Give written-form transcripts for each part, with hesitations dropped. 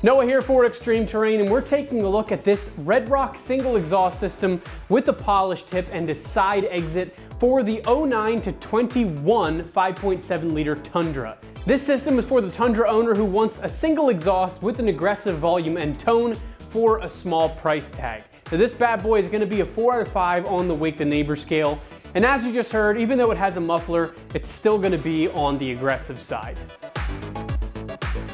Noah here for Extreme Terrain, and we're taking a look at this Redrock single exhaust system with a polished tip and a side exit for the 09 to 21 5.7 liter Tundra. This system is for the Tundra owner who wants a single exhaust with an aggressive volume and tone for a small price tag. Now this bad boy is going to be a 4 out of 5 on the Wake the Neighbor scale, and as you just heard, even though it has a muffler, it's still going to be on the aggressive side.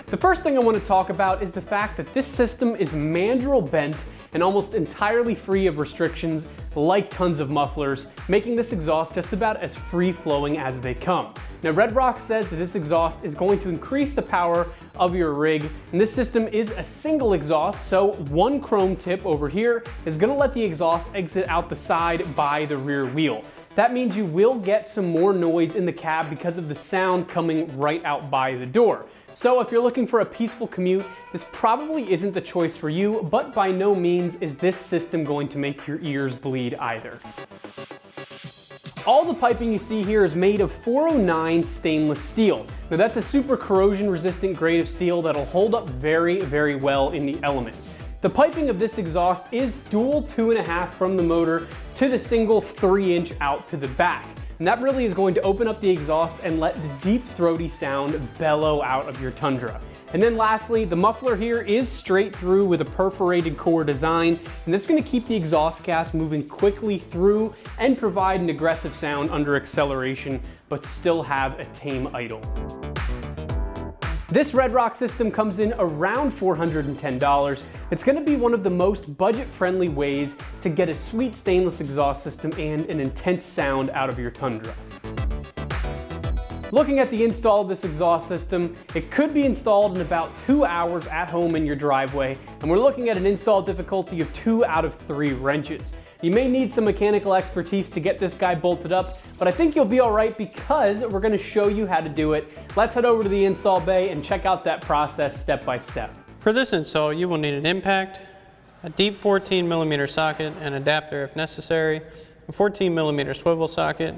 The first thing I want to talk about is the fact that this system is mandrel bent and almost entirely free of restrictions like tons of mufflers, making this exhaust just about as free-flowing as they come. Now Redrock says that this exhaust is going to increase the power of your rig, and this system is a single exhaust, so one chrome tip over here is going to let the exhaust exit out the side by the rear wheel. That means you will get some more noise in the cab because of the sound coming right out by the door. So if you're looking for a peaceful commute, this probably isn't the choice for you, but by no means is this system going to make your ears bleed either. All the piping you see here is made of 409 stainless steel. Now that's a super corrosion resistant grade of steel that'll hold up very, very well in the elements. The piping of this exhaust is dual 2.5 from the motor to the single 3-inch out to the back. And that really is going to open up the exhaust and let the deep throaty sound bellow out of your Tundra. And then lastly, the muffler here is straight through with a perforated core design, and this is going to keep the exhaust gas moving quickly through and provide an aggressive sound under acceleration, but still have a tame idle. This Redrock system comes in around $410. It's going to be one of the most budget-friendly ways to get a sweet stainless exhaust system and an intense sound out of your Tundra. Looking at the install of this exhaust system, it could be installed in about 2 hours at home in your driveway, and we're looking at an install difficulty of 2 out of 3 wrenches. You may need some mechanical expertise to get this guy bolted up, but I think you'll be all right because we're going to show you how to do it. Let's head over to the install bay and check out that process step by step. For this install, you will need an impact, a deep 14mm socket and adapter if necessary, a 14mm swivel socket,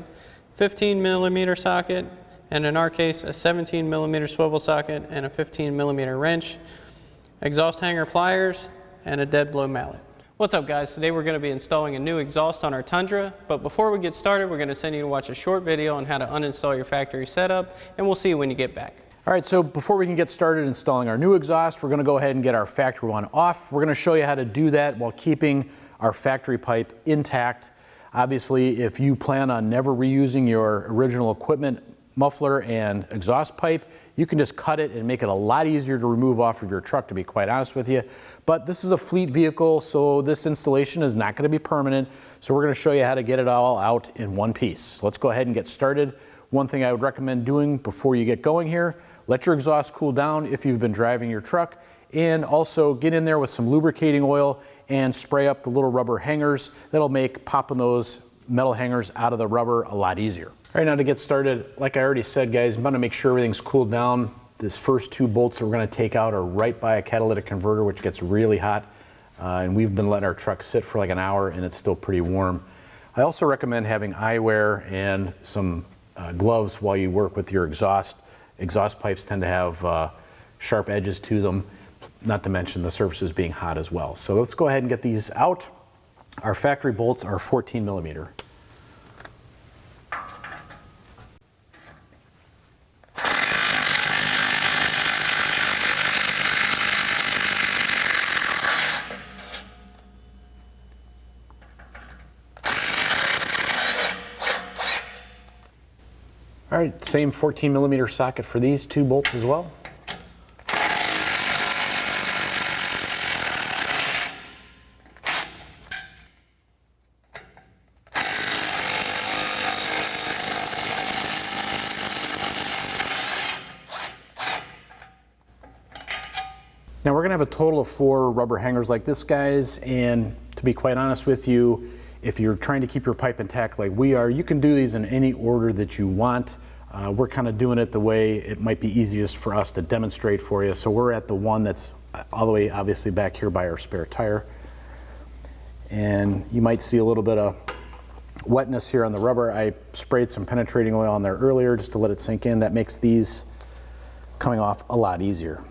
15mm socket, and in our case, a 17mm swivel socket and a 15mm wrench, exhaust hanger pliers, and a dead blow mallet. What's up guys? Today we're going to be installing a new exhaust on our Tundra, but before we get started, we're going to send you to watch a short video on how to uninstall your factory setup, and we'll see you when you get back. All right, so before we can get started installing our new exhaust, we're going to go ahead and get our factory one off. We're going to show you how to do that while keeping our factory pipe intact. Obviously, if you plan on never reusing your original equipment, muffler and exhaust pipe, you can just cut it and make it a lot easier to remove off of your truck, to be quite honest with you. But this is a fleet vehicle, so this installation is not going to be permanent. So we're going to show you how to get it all out in one piece. So let's go ahead and get started. One thing I would recommend doing before you get going here, let your exhaust cool down if you've been driving your truck, and also get in there with some lubricating oil and spray up the little rubber hangers. That'll make popping those metal hangers out of the rubber a lot easier. All right, now to get started, like I already said, guys, I'm going to make sure everything's cooled down. This first 2 bolts that we're going to take out are right by a catalytic converter, which gets really hot. And we've been letting our truck sit for like an hour and it's still pretty warm. I also recommend having eyewear and some gloves while you work with your exhaust. Exhaust pipes tend to have sharp edges to them, not to mention the surfaces being hot as well. So let's go ahead and get these out. Our factory bolts are 14mm. All right, same 14mm socket for these 2 bolts as well. Now we're going to have a total of 4 rubber hangers like this, guys, and to be quite honest with you, if you're trying to keep your pipe intact like we are, you can do these in any order that you want. We're kind of doing it the way it might be easiest for us to demonstrate for you. So we're at the one that's all the way obviously back here by our spare tire. And you might see a little bit of wetness here on the rubber. I sprayed some penetrating oil on there earlier just to let it sink in. That makes these coming off a lot easier.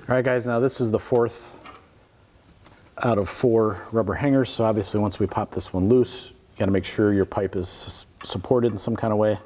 All right, guys, now this is the 4th out of 4 rubber hangers. So obviously once we pop this one loose, you got to make sure your pipe is supported in some kind of way.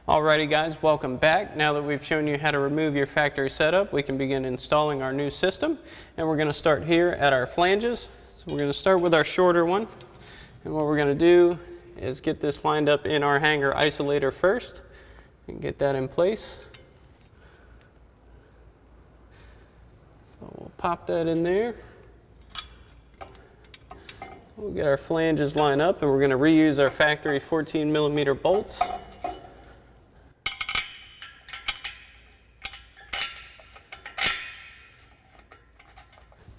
Alrighty guys, welcome back. Now that we've shown you how to remove your factory setup, we can begin installing our new system. And we're going to start here at our flanges. So we're going to start with our shorter one. And what we're going to do is get this lined up in our hanger isolator first and get that in place. So we'll pop that in there. We'll get our flanges lined up and we're going to reuse our factory 14mm bolts.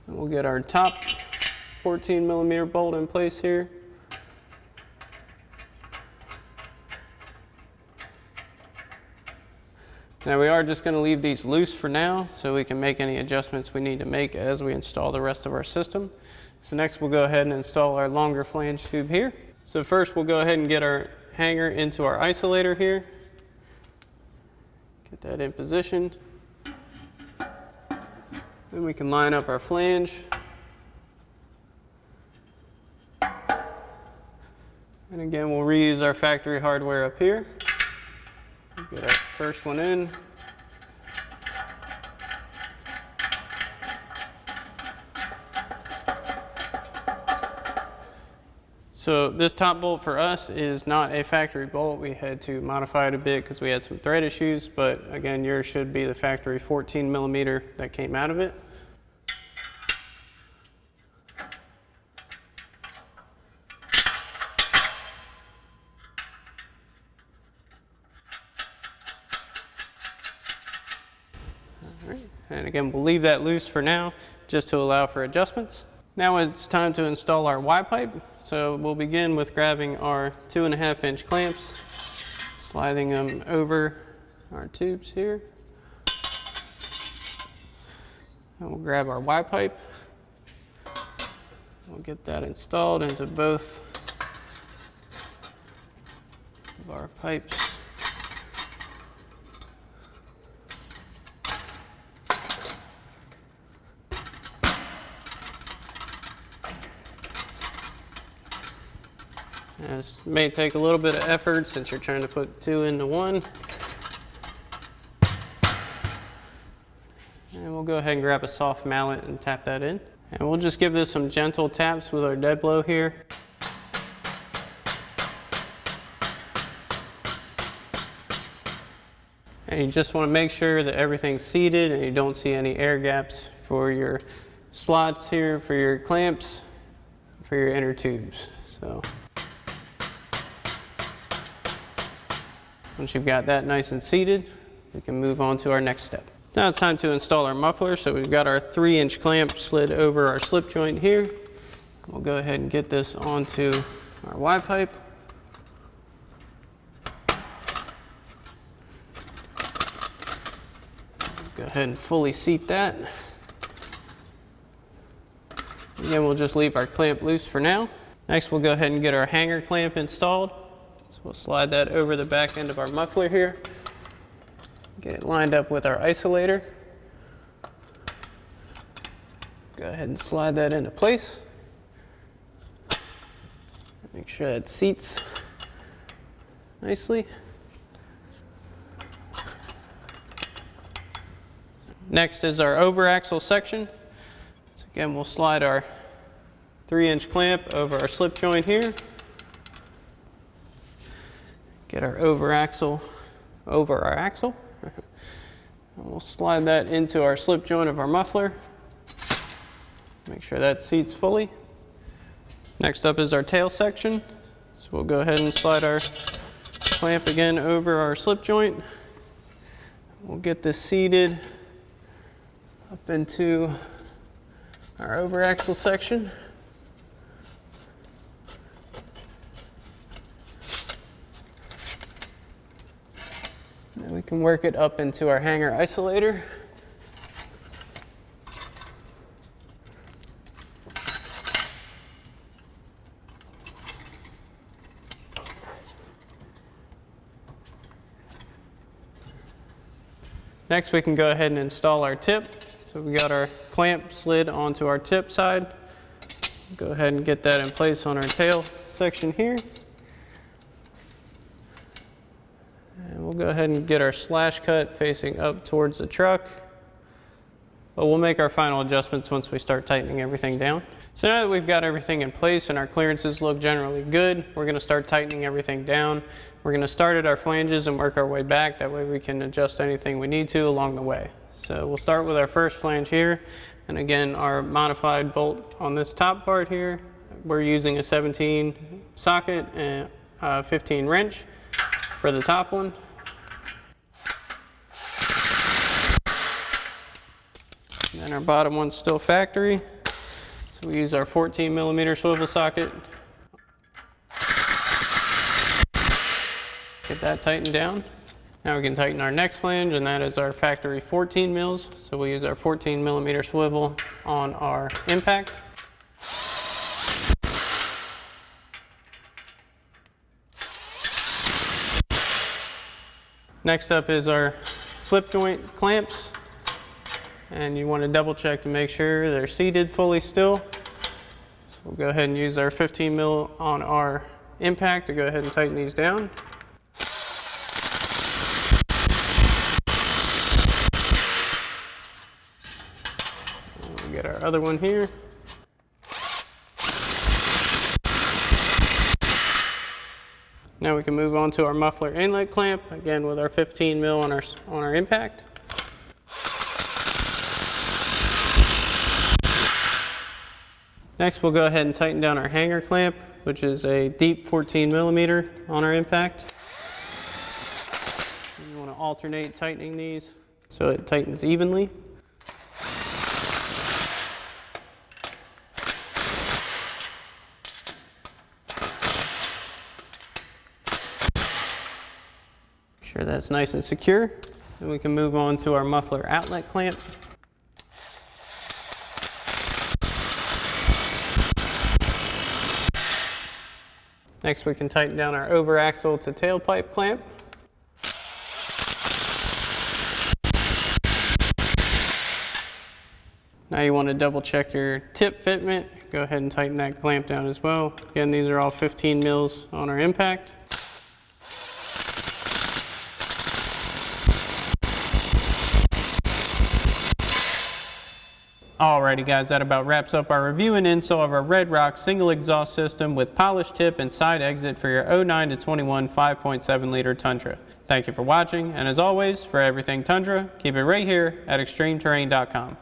We'll get our top 14mm bolt in place here. Now we are just going to leave these loose for now so we can make any adjustments we need to make as we install the rest of our system. So next we'll go ahead and install our longer flange tube here. So first we'll go ahead and get our hanger into our isolator here. Get that in position. Then we can line up our flange. And again, we'll reuse our factory hardware up here. Get our first one in. So this top bolt for us is not a factory bolt. We had to modify it a bit because we had some thread issues, but again, yours should be the factory 14mm that came out of it. All right. And again, we'll leave that loose for now just to allow for adjustments. Now it's time to install our Y-pipe. So we'll begin with grabbing our 2.5-inch clamps, sliding them over our tubes here. And we'll grab our Y-pipe. We'll get that installed into both of our pipes. This may take a little bit of effort since you're trying to put 2 into 1. And we'll go ahead and grab a soft mallet and tap that in. And we'll just give this some gentle taps with our dead blow here. And you just want to make sure that everything's seated and you don't see any air gaps for your slots here, for your clamps, for your inner tubes. So once you've got that nice and seated, we can move on to our next step. Now it's time to install our muffler. So we've got our 3-inch clamp slid over our slip joint here. We'll go ahead and get this onto our Y-pipe. Go ahead and fully seat that. And Again, we'll just leave our clamp loose for now. Next, we'll go ahead and get our hanger clamp installed. So we'll slide that over the back end of our muffler here. Get it lined up with our isolator. Go ahead and slide that into place. Make sure that seats nicely. Next is our over axle section. So again, we'll slide our 3-inch clamp over our slip joint here. Get our over axle over our axle. And we'll slide that into our slip joint of our muffler. Make sure that seats fully. Next up is our tail section. So we'll go ahead and slide our clamp again over our slip joint. We'll get this seated up into our over axle section. Then we can work it up into our hanger isolator. Next, we can go ahead and install our tip. So we got our clamp slid onto our tip side. Go ahead and get that in place on our tail section here. And we'll go ahead and get our slash cut facing up towards the truck. But we'll make our final adjustments once we start tightening everything down. So now that we've got everything in place and our clearances look generally good, we're going to start tightening everything down. We're going to start at our flanges and work our way back. That way we can adjust anything we need to along the way. So we'll start with our first flange here. And again, our modified bolt on this top part here, we're using a 17 socket and a 15 wrench for the top one. And then our bottom one's still factory. So we use our 14mm swivel socket. Get that tightened down. Now we can tighten our next flange, and that is our factory 14 mils. So we'll use our 14mm swivel on our impact. Next up is our slip joint clamps. And you want to double check to make sure they're seated fully still. So we'll go ahead and use our 15 mil on our impact to go ahead and tighten these down. We'll get our other one here. Now we can move on to our muffler inlet clamp, again with our 15 mil on our impact. Next, we'll go ahead and tighten down our hanger clamp, which is a deep 14mm on our impact. You want to alternate tightening these so it tightens evenly. Make sure that's nice and secure. Then we can move on to our muffler outlet clamp. Next, we can tighten down our over axle to tailpipe clamp. Now you want to double check your tip fitment. Go ahead and tighten that clamp down as well. Again, these are all 15 mils on our impact. Alrighty guys, that about wraps up our review and install of our Red Rock single exhaust system with polished tip and side exit for your 09 to 21 5.7 liter Tundra. Thank you for watching, and as always, for everything Tundra, keep it right here at extremeterrain.com.